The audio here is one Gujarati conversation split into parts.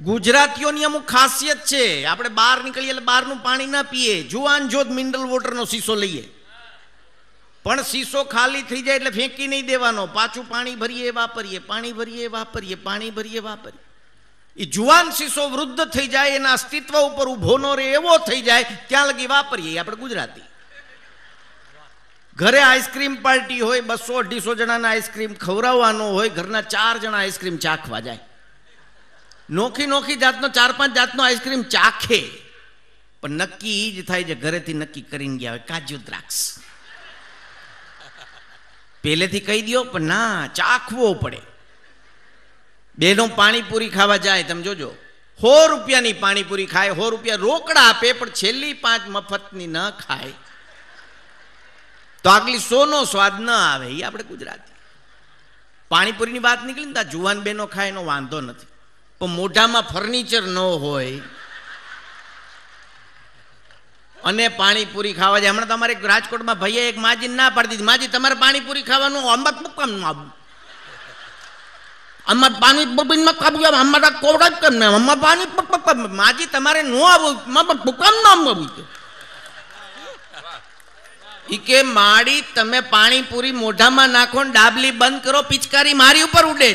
ગુજરાતીઓની અમુક ખાસિયત છે, આપણે બહાર નીકળીએ એટલે બહારનું પાણી ના પીએ, જુવાન જોત મિનરલ વોટરનો શીશો લઈએ, પણ શીશો ખાલી થઈ જાય એટલે ફેંકી નહીં દેવાનો, પાછું પાણી ભરીએ વાપરીએ, પાણી ભરીએ વાપરીએ, પાણી ભરીએ વાપરીએ. એ જુવાન શીશો વૃદ્ધ થઈ જાય, એના અસ્તિત્વ ઉપર ઉભો ન રહે એવો થઈ જાય ત્યાં લગી વાપરીએ. આપણે ગુજરાતી ઘરે આઈસ્ક્રીમ પાર્ટી હોય, 200-250 જણાના આઈસ્ક્રીમ ખવડાવવાનો હોય, ઘરના 4 જણા આઈસ્ક્રીમ ચાખવા જાય, નોખી નોખી જાતનો 4-5 જાતનો આઈસ્ક્રીમ ચાખે, પણ નક્કી એ જ થાય છે ઘરેથી નક્કી કરીને ગયા હોય કાજુ દ્રાક્ષ. પહેલેથી કહી દો પણ ના, ચાખવો પડે. બેનો પાણીપુરી ખાવા જાય, તમે જોજો 100 રૂપિયાની પાણીપુરી ખાય, 100 રૂપિયા રોકડા આપે, પણ છેલ્લી 5 મફતની ન ખાય તો આગલી 100 નો સ્વાદ ન આવે. એ આપણે ગુજરાતી. પાણીપુરીની વાત નીકળી ને, જુવાન બેનો ખાય એનો વાંધો નથી, પણ મોઢામાં ફર્નિચર ન હોય અને પાણીપુરી ખાવા જાય. હમણાં તમારે રાજકોટમાં ભાઈએ એક માજી ના પાડી દીધી, માજી તમારે પાણીપુરી ખાવાનું, આમાં કેમ ન આવું, આમાં પાણીપુરી ન ખાવું, અમારા કોવડા કેમ ને, આમાં પાણી, માજી તમારે ન આવું, કેમ ન આવું કે માડી તમે પાણીપુરી મોઢામાં નાખો ને ડાબલી બંધ કરો, પિચકારી મારી ઉપર ઉડે.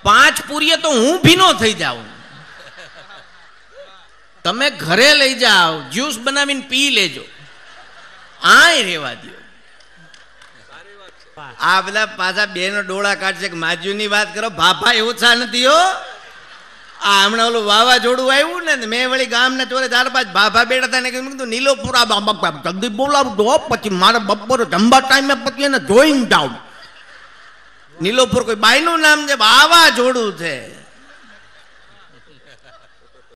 5 પૂરીએ તો હું ભીનો થઈ જાઉં. તમે ઘરે લઈ જાઓ, જ્યુસ બનાવીને પી લેજો, આય રેવા દો. આ બધા પાછા બેનો ડોળા કાઢશે કે માજુની વાત કરો, ભાભા એવું છા નથી હો. આ હમણાં ઓલું વાવાઝોડું આવ્યું ને, મેં વળી ગામના ચોરે 4-5 ભાભા બેઠા હતા ને કીધું નીલોપુરા જલ્દી બોલાવજો, પછી મારે બપોરે જમવા ટાઈમે પછી એને જોઈને જાઉં. નીલોપુર કોઈ બાઈનું નામ છે, વાવાઝોડું છે.